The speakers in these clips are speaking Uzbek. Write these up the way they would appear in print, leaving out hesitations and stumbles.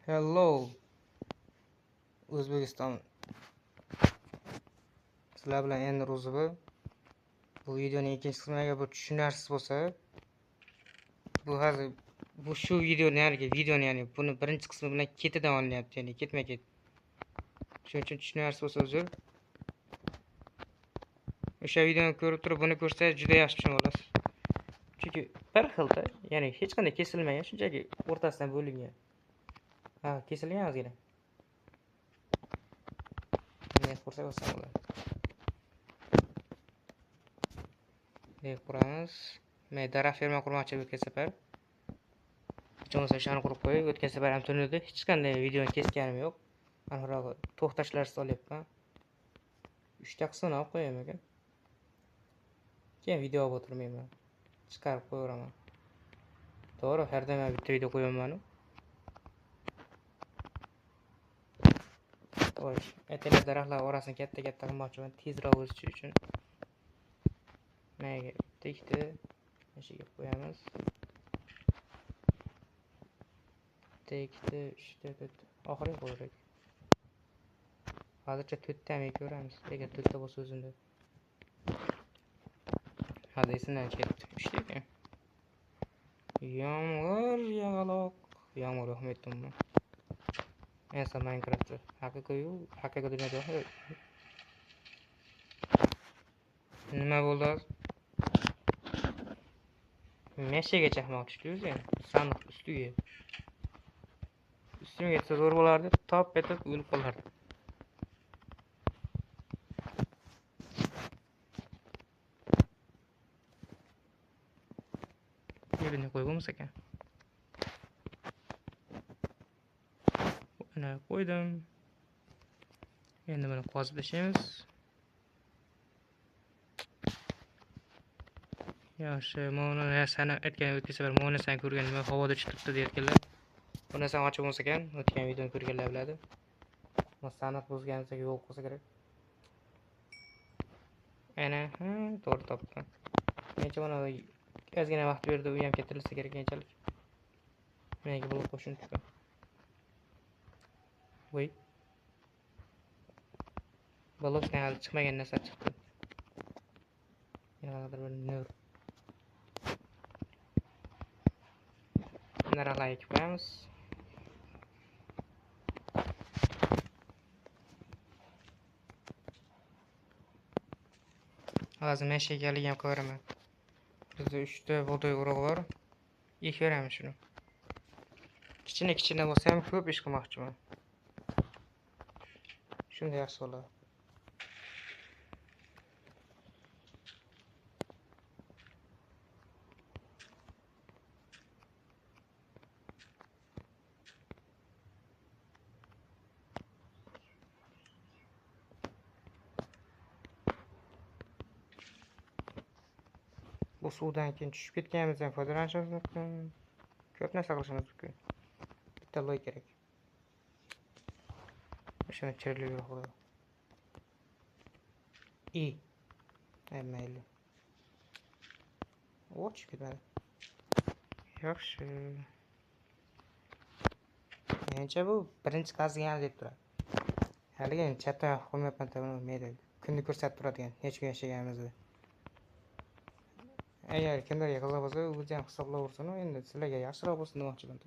Hello O'zbekiston. Sizlar bilan endi Ro'zibi. Bu videoning ikkinchi qismiga bir tushunarsiz bo'lsa, bu shu videoni buni birinchi qismi bilan ketidan olinyapti, ya'ni ketma-ket. Shuning uchun tushunarsiz bo'lsa uzr. O'sha videoni ko'rib turib buni ko'rsangiz juda yaxshi tushunib olasiz. Chunki bir xilda, ya'ni hech qanday kesilmagan, shunchaki o'rtasidan bo'lingan. Ha, kesilgan ozgina. Men ko'rsataman ular. Quramiz. Men daraxt ferma qurmoqchi o'tgan safar. Bo'lmasa shuni qurib qo'yib, o'tgan safar ham tunida hech qanday videoni kesganim yo'q. Aniqroq to'xtashlarsiz olyapman. 3 ta qismini olib qo'yaman ekan. Keyin video olib o'tirmayman. Chiqarib qo'yaveraman. To'g'ri, har doim bitta video qo'yaman. Xo'sh, aytaylik daraxtlar orasini katta-katta qilmoqchiman, tezroq o'sishi uchun. Mana bitta mashiga qo'yamiz. Bitta, 3ta, 4ta. Oxiriga qo'yaylik. Hozircha 4ta ham ko'ramiz. Agar 4ta bo'lsa o'zimda. Hadi esimdan ketdi. 3ta ekan. Yomg'ir yog'aloq. Yomg'ir yo'qmayaptimi? Esa Minecraft'da haqiqiy dunyoda nima bo'ldi? Meshaga chaqmoq tushdi sandiq ustiga. Ustimga yetsa zo'r bo'lardi, top etib o'lib qolardi. Yerini qo'yib ekan. Mana qo'ydim. Endi buni qozib tashlaymiz. Yaxshi, mana narsani aytgan o'tgan safar mana narsani ko'rganim havoda uchib turibdi deyotganlar. Bu narsani ochib bo'lsa ekan, o'tgan videoni ko'rganlar biladi. Sandiq buzganimizda yo'q bo'lsa kerak. Ana, to'g'ri topdim. Mencha mana ozgina vaqt berdi, u ham keltirilsa kerak keyinchalik. Menga blok qo'shib turibman. Voy. Blokdan hali chiqmagan narsa chiqdi. Yana bir nur. Naralar ekib qo'yamiz. Hozir men shekaliga ham qo'yaraman. Bizda 3 ta vodoy urug'i bor. Ekib beramiz shuni. Kichkina bo'lsa ham ko'p ish qilmoqchiman. Shunda yaxshi bo'ladi. Bu suvdan keyin tushib ketganimizdan foydalanishimiz mumkin. Ko'p narsa qilishimiz mumkin. Bitta loy kerak. O'shani chirlib qo'yib. Mayli. Tushib ketmadi. Yaxshi. Mencha bu birinchi qazigan deb turadi. Haliga chatda qo'ymayapman tabii mayli. Kunni ko'rsatib turadigan, hech kun yashaganimizni. Agar kimlarga qiziq bo'lsa, o'zi ham hisoblab o'rsin, endi sizlarga yaxshiroq bo'lsin demoqchiman.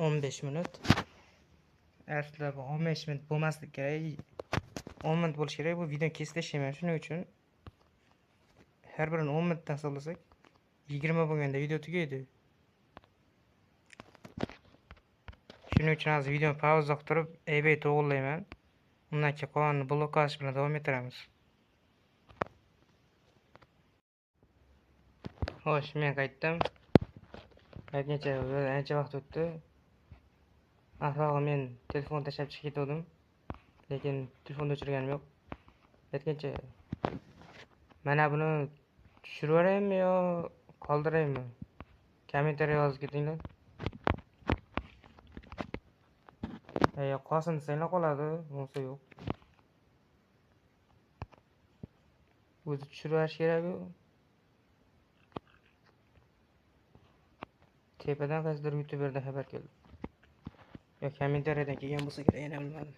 15 minut. Aslida bu 15 minut bo'lmaslik kerak. 10 minut bo'lishi kerak. Bu video kesilishmaydi. Shuning uchun har birini 10 minutdan hisoblasak 20 bo'lganda video tugaydi. Shuning uchun hozir videoni pauza qilib, eBay to'g'rilayman. Undan keyin qolganini blok qilish bilan davom ettiramiz. Xo'sh, men qaytdim. Ancha vaqt o'tdi. Ahvol men telefon tashlab chiqib ketdim. Lekin telefonni o'chirganim yo'q. Aytgancha mana buni tushirib yuboraymi yo qoldiraymi? Kommentariy yozib ketinglar. Qolsin desanglar qoladi, bo'lsa yo'q. o'zi tushirish kerak. Tepadan qaysidir youtuberdan xabar keldi. Yo, kommentariyadan kelgan bo'lsa kerak, yana bilmadim.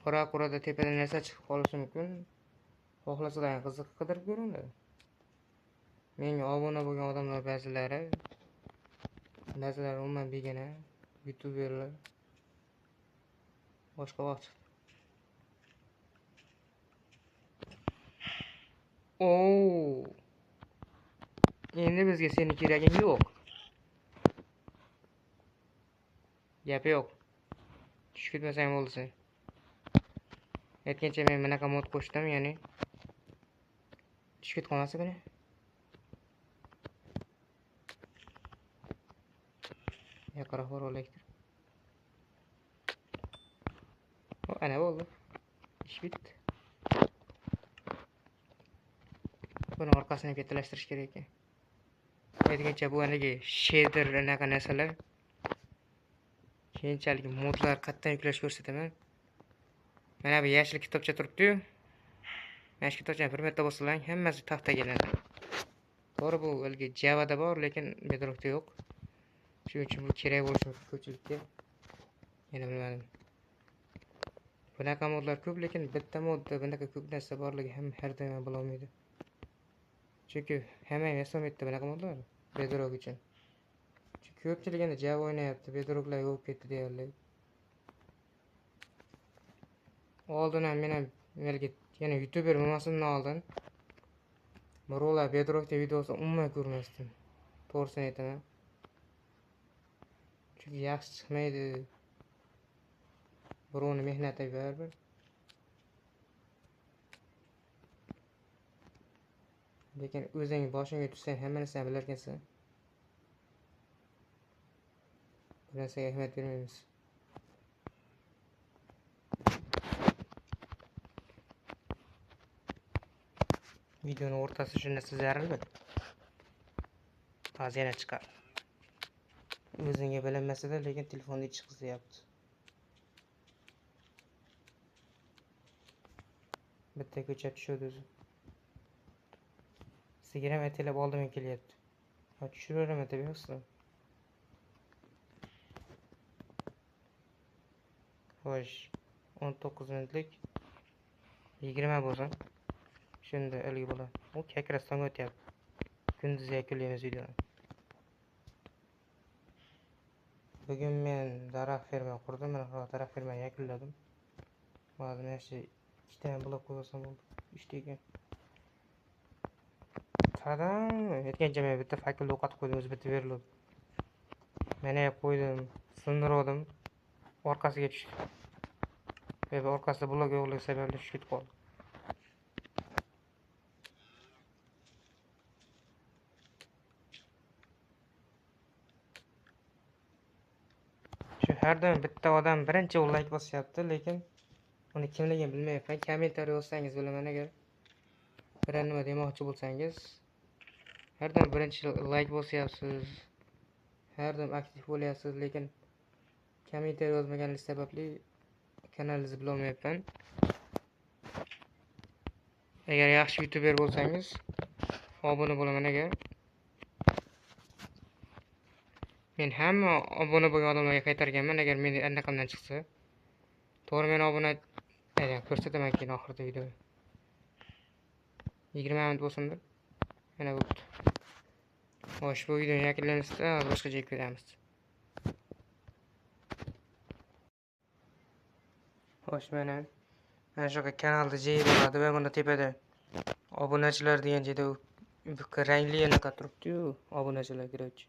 Ora-qurada tepadan narsa chiqib qolishi mumkin. Xohlasalar qiziq qidirib ko'ringlar. Menga obuna bo'lgan odamlar ba'zilari umuman begona youtuberlar boshqa vaqt. Endi bizga seni keraging yo'q. Gap yo'q. Tushib ketmasang bo'ldi sen. Aytgancha men bunaqa mod qo'shdim, ya'ni tushib ketib qolmasligini. Yaqinroq bor elektr. Ana bo'ldi. Ish bitdi. Buni orqasini kattalashtirish kerak ekan. Aytgancha bu anagi shader anaqa narsalar. Keyinchalik modlar qatdan yuklash ko'rsataman. Mana bu yashil kitobcha turibdi-yu. Yashil kitobchani bir marta bossalang, hammasi taxtaga keladi. To'g'ri, bu ilgi Java'da bor, lekin Bedrock'da yo'q. Shuning uchun bu kerak bo'lishi mumkin ko'pchilikka. Yana bilmadim. Bunaqa modlar ko'p, lekin bitta modda bunaqa ko'p narsa borligi ham har doim bo'la olmaydi. Chunki hamma yasamaydi bunaqa modlar Bedrock uchun. Chunki ko'pchilik endi Java o'ynayapti, Bedrocklar yo'q ketdi deyarli. Oldin ham men ham yana youtuber bo'lmasimdan oldin birovlar Bedrockda videosi umuman ko'rmasdim. To'g'risini aytaman. Chunki yaxshi chiqmaydi. Birovni mehnati baribir. Lekin o'zing boshingga tushsang hamma narsani bilar ekansan. Bu narsaga ahamiyat bermaymiz. Videoning o'rtasi shunda zarilmi? Hozir yana chiqar. O'zingga bilinmasa-da, lekin telefonni ichi qizyapti. Bitta ko'cha tushadi o'zi. Sigiram aytilib oldimga kelyapti. Ha, tushiraverman deb yozdim. Xo'sh, 19 minutlik 20 bo'lsin. Shunda ilgi bo'ladi. U kakrasdan o'tyapti. Kunduz yakunlaymiz videoni. Bugun men daraxt ferma qurdim. Mana daraxt fermani yakunladim. Hozir mana shu ikkita blok qo'ysam bo'ldi. 3 ta ekan. Qadam, aytgancha men bitta faklni o'qatib qo'ydim, o'zi bitib berildi. Mana qo'ydim, sindirdim. Orqasiga tushdi. Ve orqasida blok yo'qligi sababli tushib ketib qoldi. Shu har doim bitta odam birinchi like bosyapti, lekin uni kimligini bilmayapman. Kommentariy yozsangiz bilaman agar biror nima demoqchi bo'lsangiz. Har doim birinchi like bosyapsiz. Har doim aktiv bo'lyapsiz, lekin kommentariy yozmaganingiz sababli kanalingizni bila olmayapman. Agar yaxshi youtuber bo'lsangiz, obuna bo'laman agar. Men hamma obuna bo'lgan odamlarga qaytarganman agar meni anaqamdan chiqsa. To'g'ri, men obuna ko'rsataman keyin oxirida video. 20 minut bo'lsin-da. Mana bo'pti. Xo'sh, bu videoni yakunlaymizda, boshqa joyga ketamiz. Xo'sh, mana shu kanalda J bo'ladi va bunda tepada obunachilar degan joyda rangli anaqa turibdi-yu, obunachilar kirovchi.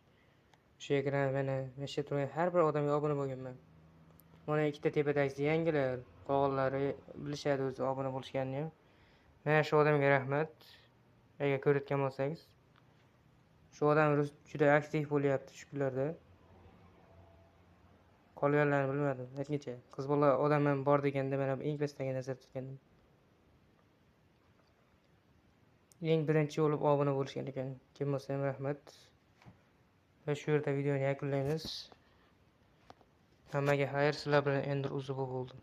Shu ekran mana shu turgan har bir odamga obuna bo'lganman. Mana ikkita tepadagi yangilar, qog'ollari bilishadi o'zi obuna bo'lishganini ham. Mana shu odamga rahmat. Agar ko'rayotgan bo'lsangiz, shu odam juda aktiv bo'lyapti shu kunlarda. Qolganlarni bilmadim. Aytgancha qiz bola odam ham bor deganda men ham eng pastdagi nazar tutgandim. Eng birinchi bo'lib obuna bo'lishgan ekan. Kim bo'lsa ham rahmat. Va shu yerda videoni yakunlaymiz. Hammaga xayr, sizlar bilan endi uzuq bo'ldim.